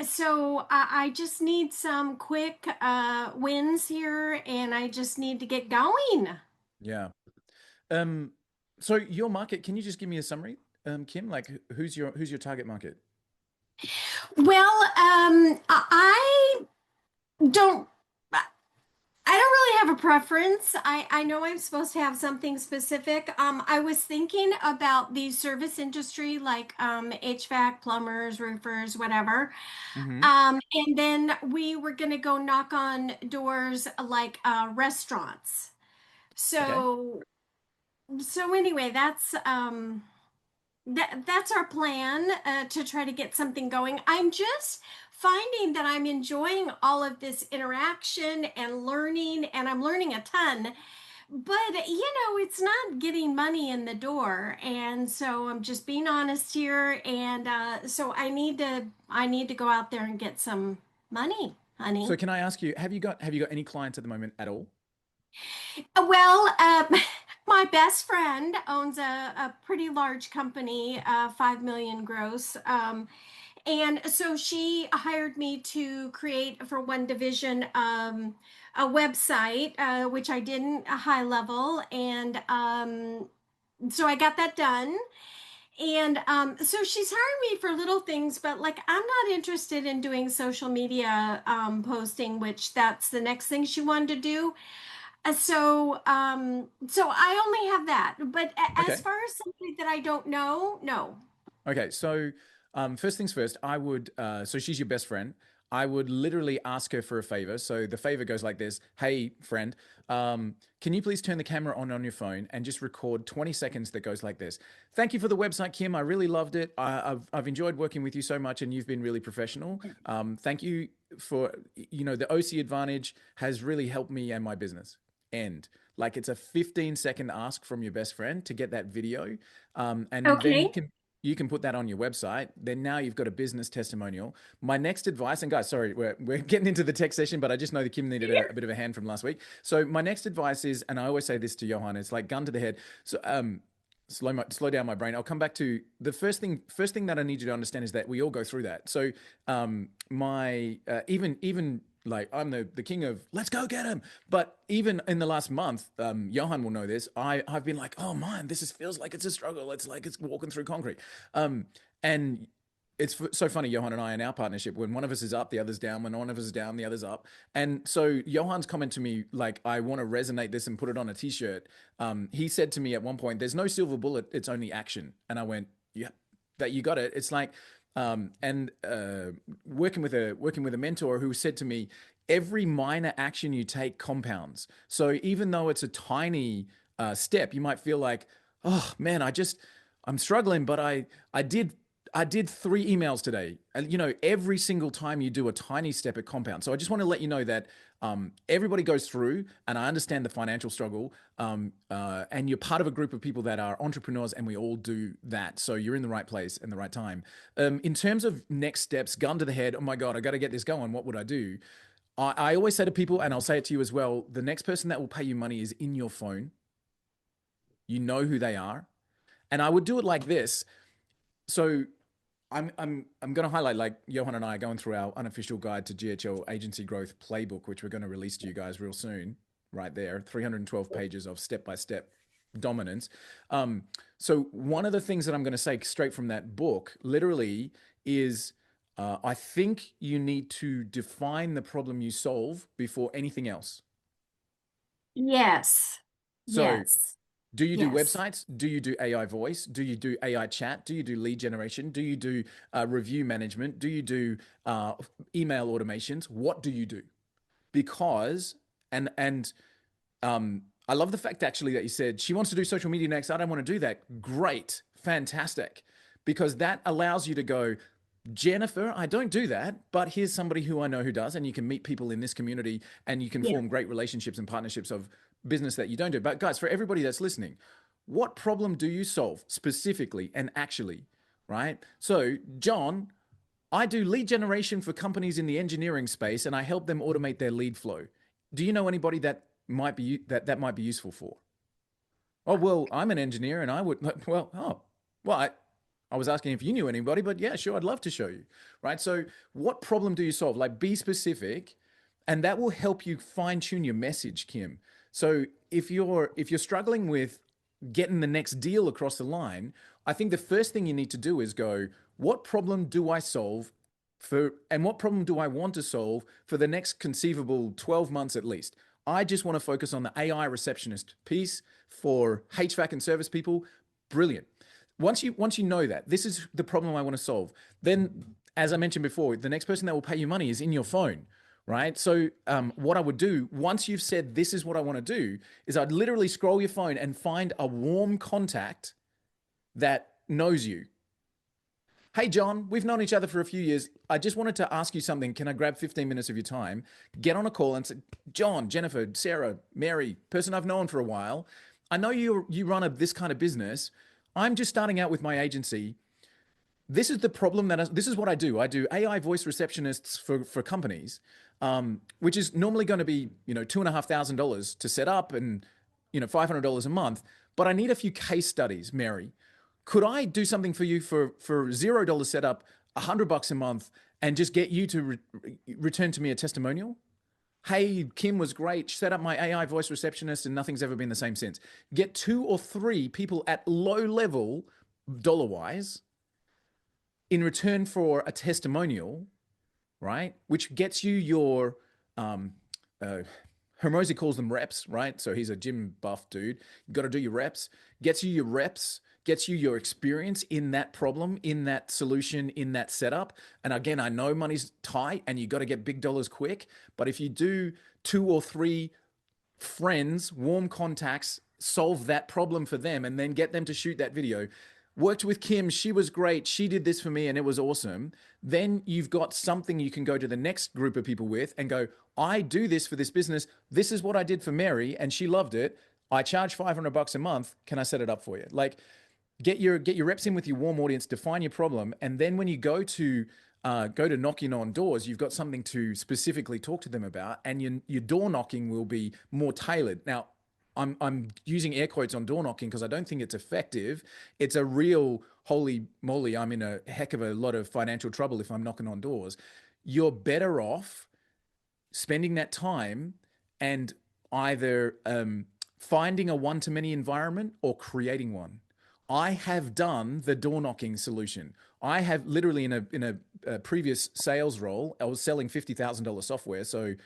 So I just need some quick wins here, and I just need to get going. Yeah. Um, so your market, can you just give me a summary, Kim? Like who's your target market? Well, I don't. I don't really have a preference. I know I'm supposed to have something specific. I was thinking about the service industry, like HVAC, plumbers, roofers, whatever. Hmm. And then we were going to go knock on doors like restaurants. Okay. So, so anyway, that's our plan to try to get something going. I'm just finding that I'm enjoying all of this interaction and learning, and I'm learning a ton. But it's not getting money in the door, and so I'm just being honest here. And so I need to go out there and get some money, So honey. can I ask you, have you got any clients at the moment at all? Well, my best friend owns a pretty large company, 5 million gross. And so she hired me to create for one division a website, which I didn't a high level. And so I got that done. And so she's hiring me for little things, but like I'm not interested in doing social media posting, which that's the next thing she wanted to do. So I only have that. But as Okay. far as somebody that I don't know, no. Okay. So first things first, so she's your best friend. I would literally ask her for a favor. So the favor goes like this. Hey, friend, can you please turn the camera on your phone and just record 20 seconds that goes like this? Thank you for the website, Kim. I really loved it. I've enjoyed working with you so much and you've been really professional. Thank you for, the OC Advantage has really helped me and my business. End. Like it's a 15-second ask from your best friend to get that video. And then you Okay. can you can put that on your website. Then now you've got a business testimonial. My next advice, and guys, sorry, we're getting into the tech session, but I just know that Kim needed a bit of a hand from last week. So my next advice is, and I always say this to Johan, it's like gun to the head. So slow down my brain. I'll come back to the first thing that I need you to understand is that we all go through that. So my even like I'm the king of let's go get him. But even in the last month, Johan will know this. I've been like, oh man, feels like it's a struggle. It's like it's walking through concrete. And it's so funny, Johan and I in our partnership. When one of us is up, the other's down. When one of us is down, the other's up. And so Johan's comment to me, like, I want to resonate this and put it on a t-shirt. He said to me at one point, "There's no silver bullet. It's only action." And I went, "Yeah, that you got it." It's like, and working with a mentor who said to me, every minor action you take compounds. So even though it's a tiny step, you might feel like, oh man, I'm struggling, but I did 3 emails today. And every single time you do a tiny step, it compounds. So I just want to let you know that everybody goes through, and I understand the financial struggle. And you're part of a group of people that are entrepreneurs, and we all do that. So you're in the right place and the right time. In terms of next steps, gun to the head. Oh my God, I got to get this going. What would I do? I always say to people, and I'll say it to you as well, the next person that will pay you money is in your phone. You know who they are. And I would do it like this. So I'm going to highlight, like Johan and I are going through our unofficial guide to GHL agency growth playbook, which we're going to release to you guys real soon. Right there, 312 pages of step by step dominance. So one of the things that I'm going to say straight from that book, literally, is I think you need to define the problem you solve before anything else. Yes. So Yes. do you do Yes. websites? Do you do AI voice? Do you do AI chat? Do you do lead generation? Do you do review management? Do you do uh, email automations? What do you do? Because and I love the fact actually that you said she wants to do social media next. I don't want to do that. Great, fantastic, because that allows you to go, Jennifer, I don't do that, but here's somebody who I know who does, and you can meet people in this community and you can Yeah. form great relationships and partnerships of business that you don't do. But guys, for everybody that's listening, what problem do you solve specifically and actually, right? So, John, I do lead generation for companies in the engineering space and I help them automate their lead flow. Do you know anybody that might be useful for? Oh, well, I'm an engineer and I would well, oh, well, I was asking if you knew anybody, but yeah, sure, I'd love to show you. Right. So, what problem do you solve? Like, be specific, and that will help you fine tune your message, Kim. So, if you're struggling with getting the next deal across the line, I think the first thing you need to do is go, what problem do I solve for, and what problem do I want to solve for the next conceivable 12 months at least? I just want to focus on the AI receptionist piece for HVAC and service people. Brilliant. Once you know that this is the problem I want to solve, then as I mentioned before, the next person that will pay you money is in your phone, right? So what I would do once you've said this is what I want to do is I'd literally scroll your phone and find a warm contact that knows you. Hey, John, we've known each other for a few years. I just wanted to ask you something. Can I grab 15 minutes of your time? Get on a call and say, John, Jennifer, Sarah, Mary, person I've known for a while. I know you run this kind of business. I'm just starting out with my agency. This is the problem this is what I do. I do AI voice receptionists for companies, which is normally going to be $2,500 to set up and $500 a month. But I need a few case studies, Mary. Could I do something for you for $0 setup, $100 a month, and just get you to return to me a testimonial? Hey, Kim was great. Set up my AI voice receptionist, and nothing's ever been the same since. Get 2 or 3 people at low level, dollar wise, in return for a testimonial, right? Which gets you your uh, Hermosi calls them reps, right? So he's a gym buff dude. You got to do your reps. Gets you your reps, gets you your experience in that problem, in that solution, in that setup. And again, I know money's tight and you got to get big dollars quick. But if you do 2 or 3 friends, warm contacts, solve that problem for them, and then get them to shoot that video. Worked with Kim. She was great. She did this for me and it was awesome. Then you've got something you can go to the next group of people with and go, I do this for this business. This is what I did for Mary and she loved it. I charge $500 a month. Can I set it up for you? Like, get your reps in with your warm audience, define your problem, and then when you go to knocking on doors, you've got something to specifically talk to them about, and your door knocking will be more tailored. Now, I'm using air quotes on door knocking because I don't think it's effective. It's a real holy moly, I'm in a heck of a lot of financial trouble if I'm knocking on doors. You're better off spending that time and either finding a one-to-many environment or creating one. I have done the door knocking solution. I have literally in a previous sales role, I was selling $50,000 software, so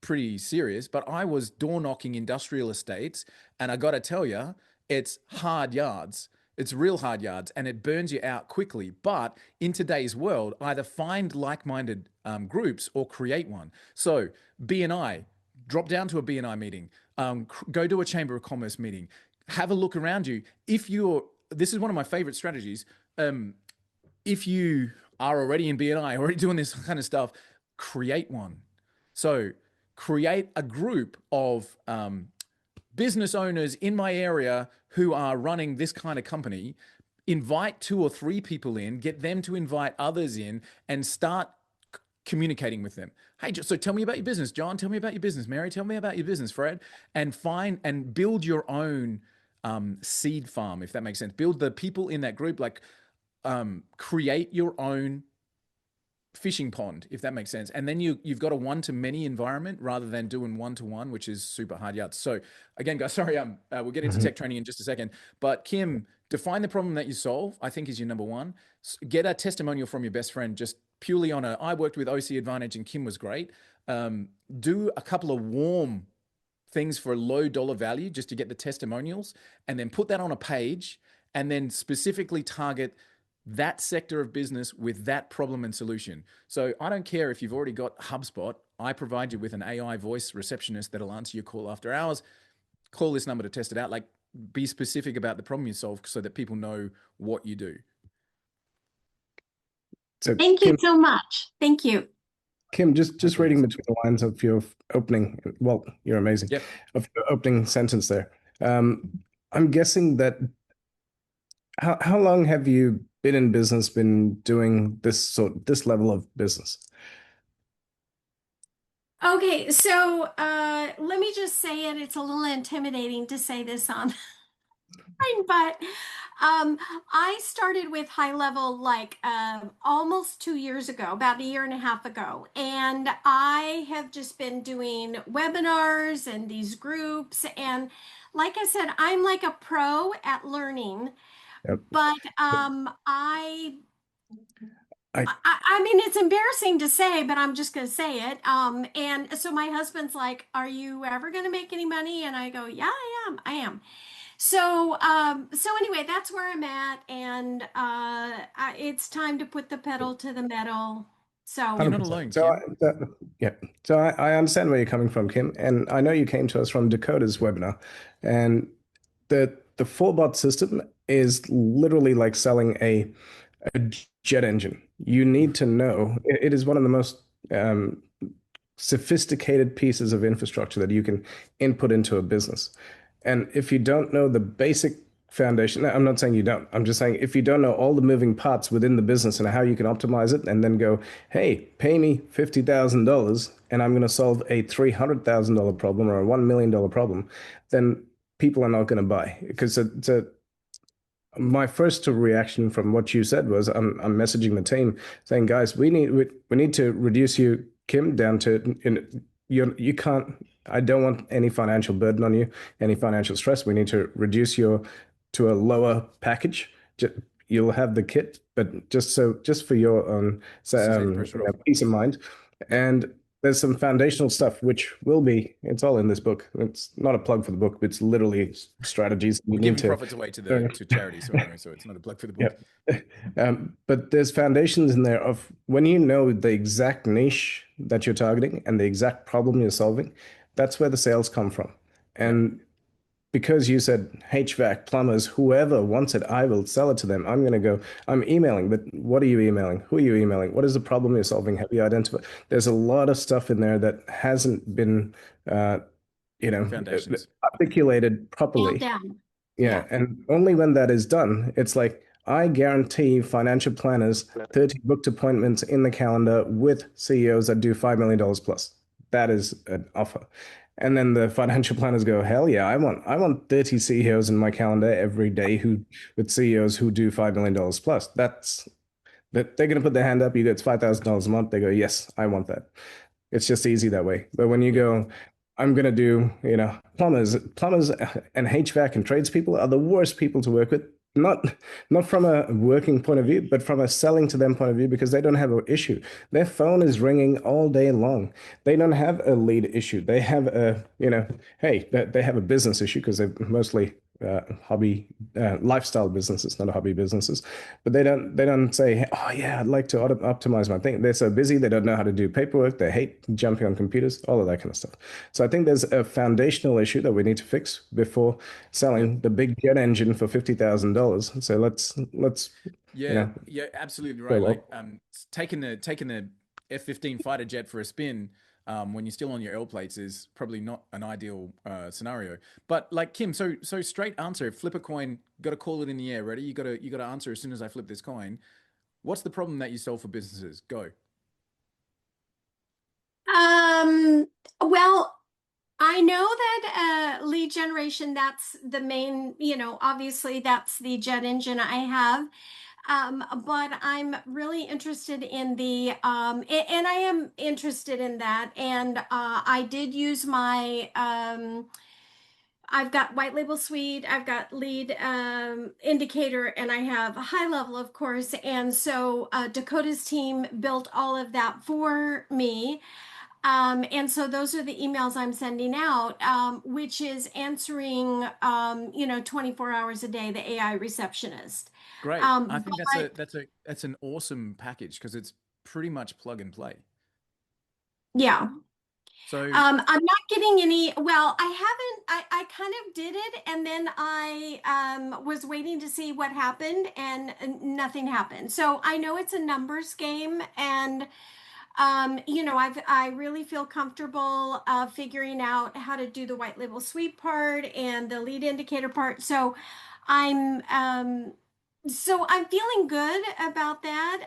pretty serious. But I was door knocking industrial estates, and I got to tell you, it's hard yards. It's real hard yards, and it burns you out quickly. But in today's world, either find like-minded groups or create one. So BNI, drop down to a BNI meeting, go to a Chamber of Commerce meeting, have a look around you. This is one of my favorite strategies. If you are already in BNI, already doing this kind of stuff, create one. So create a group of business owners in my area who are running this kind of company. Invite 2 or 3 people in, get them to invite others in, and start communicating with them. Hey, so tell me about your business, John. Tell me about your business, Mary. Tell me about your business, Fred. And find and build your own seed farm, if that makes sense. Build the people in that group, like create your own fishing pond, if that makes sense. And then you've got a one-to-many environment rather than doing one-to-one, which is super hard yards. So again, guys, sorry, we'll get into tech training in just a second. But Kim, define the problem that you solve, I think is your number one. Get a testimonial from your best friend, just purely on I worked with OC Advantage and Kim was great. Do a couple of warm things for low dollar value just to get the testimonials, and then put that on a page, and then specifically target that sector of business with that problem and solution. So I don't care if you've already got HubSpot. I provide you with an AI voice receptionist that'll answer your call after hours. Call this number to test it out. Like, be specific about the problem you solve so that people know what you do. So Thank you Kim, so much. Thank you. Kim, just reading between the lines of your opening, well, you're amazing. Yep. Of your opening sentence there. I'm guessing that how long have you been in business, been doing this level of business? Okay, so let me just say it. It's a little intimidating to say this on fine, but I started with Highlevel like almost 2 years ago, about a year and a half ago, and I have just been doing webinars and these groups. And like I said, I'm like a pro at learning, Yep. but I I mean, it's embarrassing to say, but I'm just going to say it. And so my husband's like, "Are you ever going to make any money?" And I go, "Yeah, I am. I am." So anyway, that's where I'm at, and it's time to put the pedal to the metal. You're So, not 100%. alone, Kim. Yeah. So I understand where you're coming from, Kim, and I know you came to us from Dakota's webinar, and the four bot system is literally like selling a jet engine. You need to know it is one of the most um, sophisticated pieces of infrastructure that you can input into a business. And if you don't know the basic foundation, I'm not saying you don't. I'm just saying if you don't know all the moving parts within the business and how you can optimize it, and then go, hey, pay me $50,000 and I'm going to solve a $300,000 problem or a $1 million problem, then people are not going to buy because my first reaction from what you said was I'm messaging the team saying, guys, we need to reduce you, Kim, down to you can't. I don't want any financial burden on you, any financial stress. We need to reduce your to a lower package. You'll have the kit, but just for your own Just to take the pressure off. peace of mind. And there's some foundational stuff which will be. It's all in this book. It's not a plug for the book. It's literally strategies you We're need giving to profits away to the learn. to charity, so anyway, so it's not a plug for the book. Yep. But there's foundations in there of when you know the exact niche that you're targeting and the exact problem you're solving, that's where the sales come from. Yep. And because you said HVAC, plumbers, whoever wants it, I will sell it to them. I'm going to go, I'm emailing, but what are you emailing? Who are you emailing? What is the problem you're solving? Have you identified? There's a lot of stuff in there that hasn't been, uh, you know, Foundations. articulated nailed properly. down. Yeah, Yeah. and only when that is done, it's like I guarantee financial planners 30 booked appointments in the calendar with CEOs that do $5 million plus. That is an offer. And then the financial planners go, hell yeah, I want 30 CEOs in my calendar every day who with CEOs who do $5 million plus. That they're gonna put their hand up, you go, it's $5,000 a month. They go, yes, I want that. It's just easy that way. But when you Yep. go, I'm gonna do, plumbers and HVAC and tradespeople are the worst people to work with. Not from a working point of view, but from a selling to them point of view, because they don't have an issue. Their phone is ringing all day long. They don't have a lead issue. They have hey, they have a business issue because they're mostly hobby lifestyle businesses, not hobby businesses. But they don't say, oh yeah, I'd like to optimize my thing. They're so busy, they don't know how to do paperwork. They hate jumping on computers, all of that kind of stuff. So I think there's a foundational issue that we need to fix before Yep. selling the big jet engine for $50,000. So let's Yeah, yeah, absolutely go right. Like, well. taking the F-15 fighter jet for a spin, when you're still on your L plates is probably not an ideal scenario. But like Kim, so straight answer: flip a coin. Got to call it in the air. Ready? You got to answer as soon as I flip this coin. What's the problem that you solve for businesses? Go. Um, well, I know that lead generation, that's the main, obviously that's the jet engine I have. But I'm really interested in and I am interested in that. And I did use I've got white label suite, I've got lead indicator, and I have Highlevel, of course. And so Dakota's team built all of that for me. And so those are the emails I'm sending out, which is answering, 24 hours a day, the AI receptionist. Great. I think that's But that's an awesome package because it's pretty much plug and play. yeah, So I'm not getting any. Well, I haven't. I kind of did it, and then I was waiting to see what happened, and nothing happened. So I know it's a numbers game, and I really feel comfortable figuring out how to do the white label suite part and the lead indicator part. I'm I'm feeling good about that.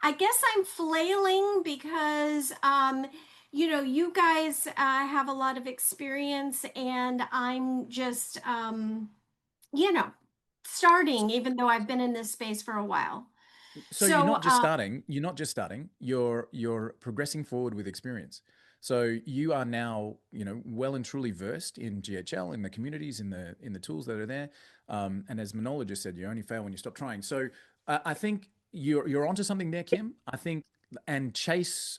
I guess I'm flailing because you guys have a lot of experience, and I'm just, you know, starting, even though I've been in this space for a while. So you're So, not just starting, you're progressing forward with experience. So you are now, well and truly versed in GHL, in the communities, in the tools that are there. And as Manola just said, you only fail when you stop trying. So I think you're onto something there, Kim. I think, and Chase,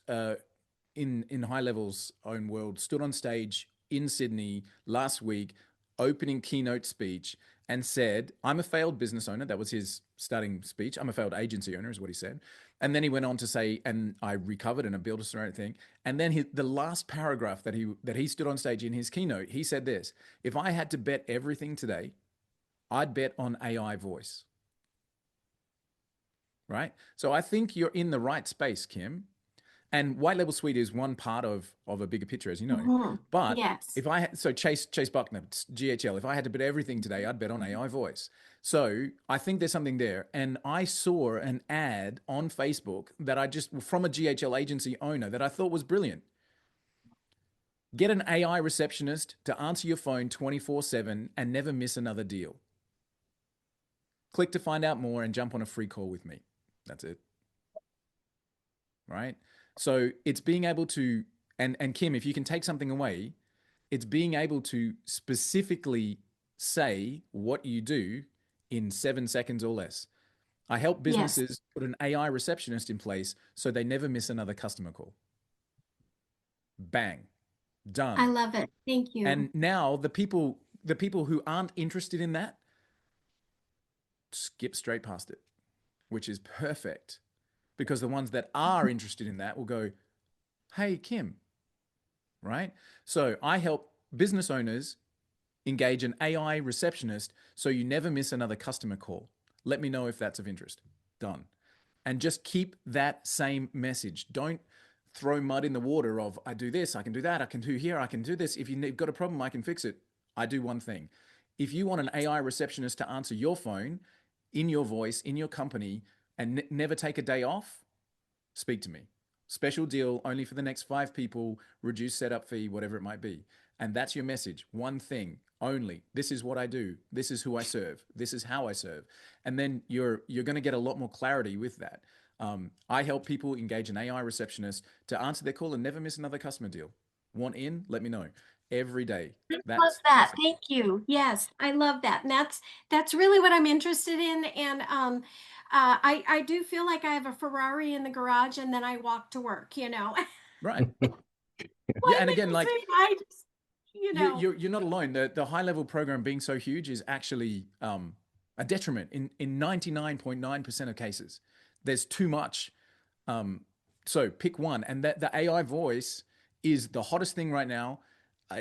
in Highlevel's own world, stood on stage in Sydney last week, opening keynote speech, and said, "I'm a failed business owner." That was his starting speech. "I'm a failed agency owner," is what he said. And then he went on to say, "And I recovered and I built a certain thing." And then the last paragraph that he stood on stage in his keynote, he said this: "If I had to bet everything today, I'd bet on AI voice." Right? So I think you're in the right space, Kim. And white label suite is one part of a bigger picture, as you know. mhm, But yes, if I had, so Chase Buckner, GHL, if I had to bet everything today, I'd bet on AI voice. So I think there's something there. And I saw an ad on Facebook that from a GHL agency owner, that I thought was brilliant. Get an AI receptionist to answer your phone 24/7 and never miss another deal. Click to find out more and jump on a free call with me. That's it. Right? So it's being able to, and Kim, if you can take something away, it's being able to specifically say what you do in 7 seconds or less. I help yes, businesses put an AI receptionist in place so they never miss another customer call. Bang, I done. love it. Thank you. And now the people who aren't interested in that skip straight past it, which is perfect, because the ones that are interested in that will go, "Hey, Kim," right? So I help business owners engage an AI receptionist so you never miss another customer call. Let me know if that's of interest. Done. And just keep that same message. Don't throw mud in the water of, "I do this, I can do that, I can do here, I can do this. If you've got a problem, I can fix it." I do one thing. If you want an AI receptionist to answer your phone in your voice, in your company, and never take a day off, speak to me. Special deal only for the next 5 people, reduced setup fee, whatever it might be. And that's your message. One thing only. This is what I do. This is who I serve. This is how I serve. And then you're going to get a lot more clarity with that. I help people engage an AI receptionist to answer their call and never miss another customer deal. Want in? Let me know. Every day. I love That's that. essential. Thank you. Yes, I love that. And that's really what I'm interested in. And I do feel like I have a Ferrari in the garage, and then I walk to work, Right. Yeah. White And again, like, limousine, I just, you're not alone. The high level program being so huge is actually a detriment in 99.9% of cases. There's too much. So pick one, and that the AI voice is the hottest thing right now.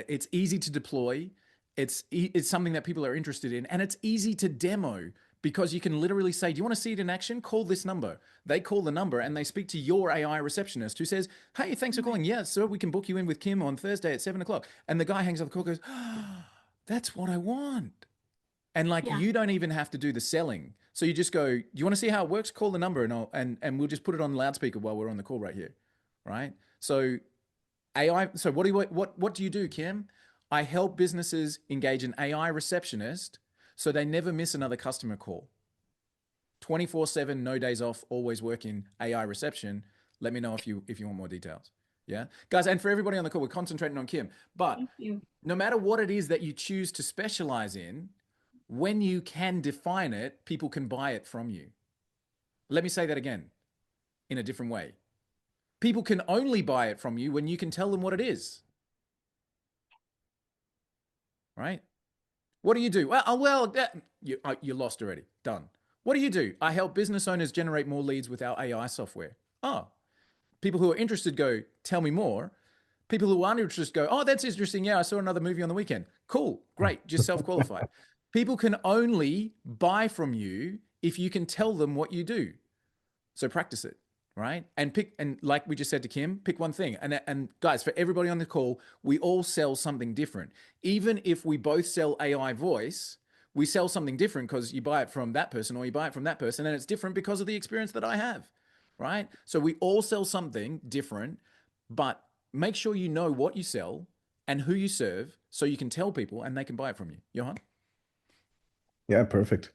It's easy to deploy. It's something that people are interested in, and it's easy to demo, because you can literally say, "Do you want to see it in action? Call this number." They call the number and they speak to your AI receptionist, who says, "Hey, thanks for calling. Yeah, sir, we can book you in with Kim on Thursday at 7 o'clock." And the guy hangs up the call, goes, "Oh, that's what I want." And like, yeah, you don't even have to do the selling. So you just go, "Do you want to see how it works? Call the number, and we'll just put it on loudspeaker while we're on the call right here." Right? So AI. So what do you do, Kim? I help businesses engage an AI receptionist so they never miss another customer call. 24/7, no days off, always working AI reception. Let me know if you want more details. Yeah, guys, and for everybody on the call, we're concentrating on Kim. But thank you. no matter what it is that you choose to specialize in, when you can define it, people can buy it from you. Let me say that again in a different way. People can only buy it from you when you can tell them what it is. Right? What do you do? You lost already. Done. What do you do? I help business owners generate more leads with our AI software. Oh, people who are interested go, "Tell me more." People who aren't interested go, "Oh, that's interesting. Yeah, I saw another movie on the weekend. Cool. Great. Just self-qualified." People can only buy from you if you can tell them what you do. So practice it, right? And like we just said to Kim, pick one thing. And guys, for everybody on the call, we all sell something different. Even if we both sell AI voice, we sell something different, because you buy it from that person or you buy it from that person, and it's different because of the experience that I have, right? So we all sell something different, but make sure you know what you sell and who you serve so you can tell people and they can buy it from you. Johan? Yeah, perfect.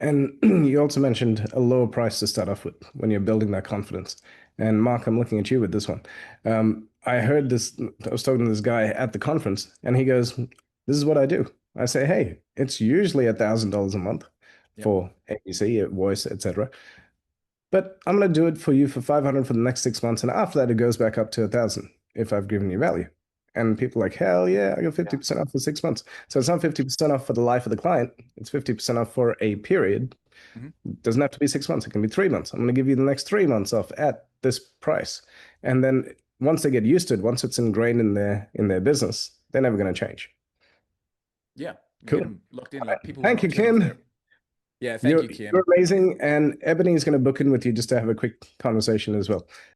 And you also mentioned a lower price to start off with when you're building that confidence. And Mark, I'm looking at you with this one. I heard this, I was talking to this guy at the conference, and he goes, "This is what I do." I say, "Hey, it's usually $1,000 a month Yep. for ABC, voice, etc. But I'm going to do it for you for 500 for the next 6 months. And after that, it goes back up to 1,000 if I've given you value." And people are like, "Hell yeah, I got 50% off for 6 months." So it's not 50% off for the life of the client. It's 50% off for a period. Mhm. It doesn't have to be 6 months. It can be 3 months. I'm going to give you the next 3 months off at this price. And then once they get used to it, once it's ingrained in their business, they're never going to change. Yeah. You Cool. get them locked in. Like people will Thank not you, turn off their. Kim. Yeah. Thank you, You're Kim. amazing. And Ebony is going to book in with you just to have a quick conversation as well.